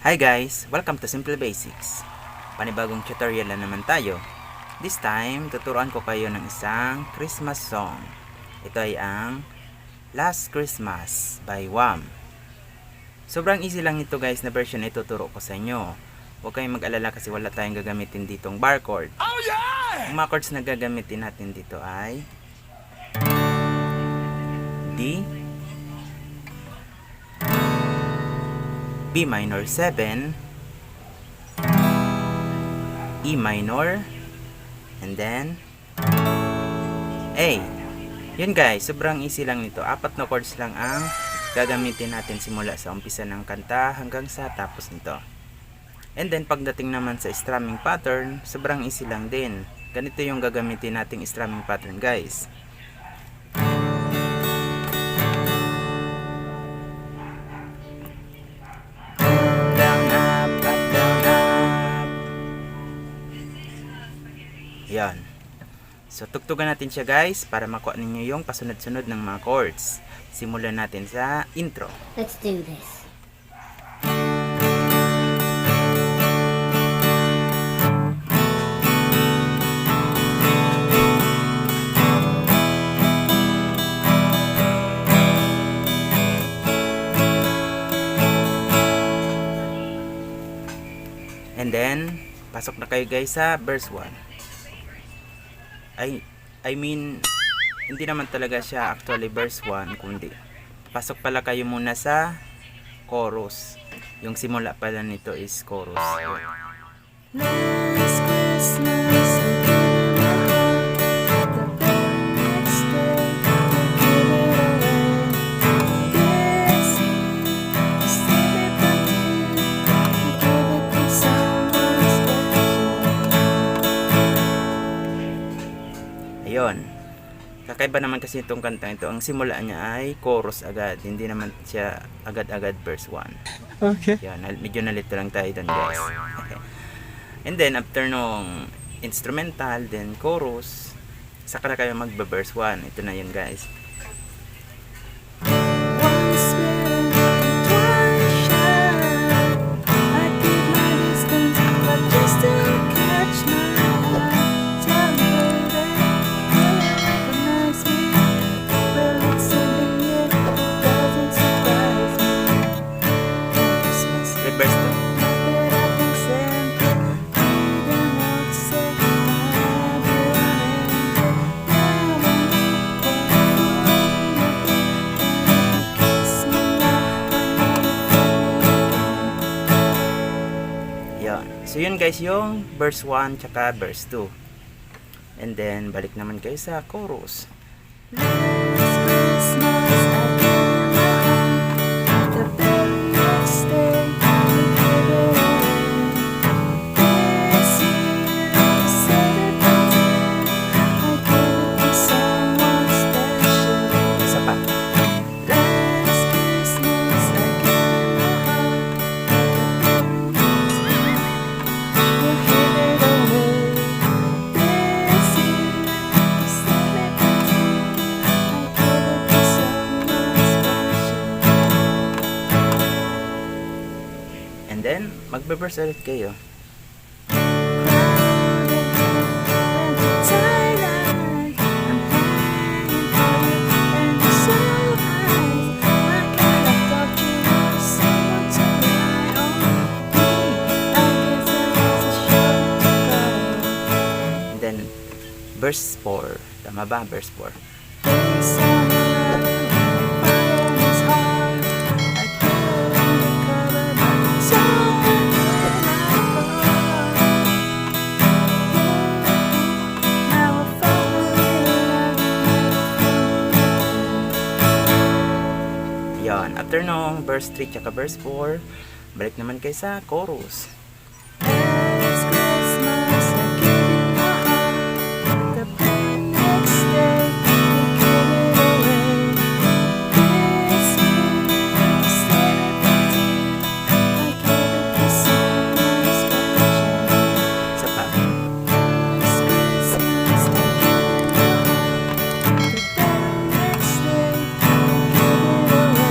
Hi guys! Welcome to Simple Basics. Panibagong tutorial na naman tayo. This time, tuturuan ko kayo ng isang Christmas song. Ito ay ang Last Christmas by Wham. Sobrang easy lang nito guys na version na ituturo ko sa inyo. Huwag kayong mag-alala kasi wala tayong gagamitin ditong bar chord. Oh yeah! Ang mga chords na gagamitin natin dito ay D, B minor 7, E minor, and then A. Yun guys, sobrang easy lang nito. 4 na chords lang ang gagamitin natin simula sa umpisa ng kanta hanggang sa tapos nito. And then pagdating naman sa strumming pattern, sobrang easy lang din. Ganito yung gagamitin nating strumming pattern guys. Yan. So, tugtugan natin siya guys para makuha ninyo yung pasunod-sunod ng mga chords. Simulan natin sa intro. Let's do this. And then, pasok na kayo guys sa verse 1. I mean, hindi naman talaga siya actually verse 1, kundi pasok pala kayo muna sa chorus. Yung simula pala nito is chorus. Last Christmas, the very next day, I gave it away. This year, instead of a tear, I gave it to someone special. Ayun. Kakaiba naman kasi itong kanta ito. Ang simula niya ay chorus agad. Hindi naman siya agad-agad verse 1. Okay. Yan, medyo nalito lang tayo doon guys. And then after nung instrumental, then chorus, saka na kayo magbe-verse 1. Ito na yun guys. Once bitten, twice shy. I keep my distance, but you still catch my eye. Tell me, baby, do you recognize me? Well, it's something new, doesn't surprise me. Christmas is Reverse to. not that I can send. Even though it's said I'll be running. Now I'm kiss me now, I know. Yan. So yun guys yung verse 1 tsaka verse 2. And then balik naman kayo sa chorus. Last Christmas, I gave you my heart. The very next day, you gave it away. This year, instead of a tear, I gave it to someone special. Isa pa. Last Christmas, I gave you my heart. The very next day, you gave it away. This year, instead of a tear, I gave it to someone special. And then magbe-verse ulit kayo. And then verse 4. Tama ba? Verse 4. Yan. After nung verse 3 tsaka verse 4, balik naman kayo sa chorus. Last Christmas, I gave you my heart. The very next day, you gave it away. This year, instead of a tear, I gave it to someone special. Isa pa. Last Christmas, I gave you my heart. The very next day, you gave it away.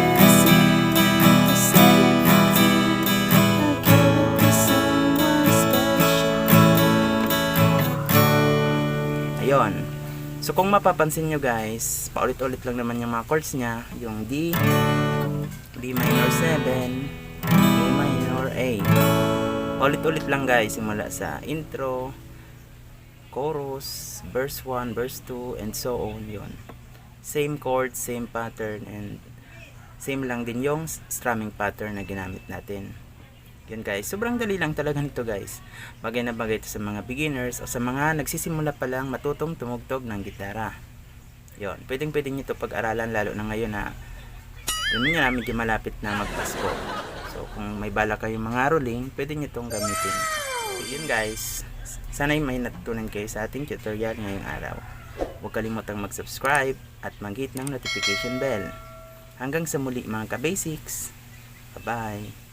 This year, instead of a So kung mapapansin nyo guys, paulit-ulit lang naman yung mga chords niya, yung D, B minor 7, A minor 8. Paulit-ulit lang guys, simula sa intro, chorus, verse 1, verse 2, and so on yun. Same chord, same pattern, and same lang din yung strumming pattern na ginamit natin. Yun guys, sobrang dali lang talaga nito guys. Bagay na bagay ito sa mga beginners o sa mga nagsisimula pa lang matutong tumugtog ng gitara. Yun, pwedeng nyo ito pag-aralan lalo na ngayon na yun nga medyo malapit na magpasko. So kung may bala kayong mga rolling, pwede nyo itong gamitin. So, yun guys, sana'y may natutunan kayo sa ating tutorial ngayong araw. Huwag kalimutang mag-subscribe at mag-hit ng notification bell. Hanggang sa muli mga ka-basics. Bye-bye!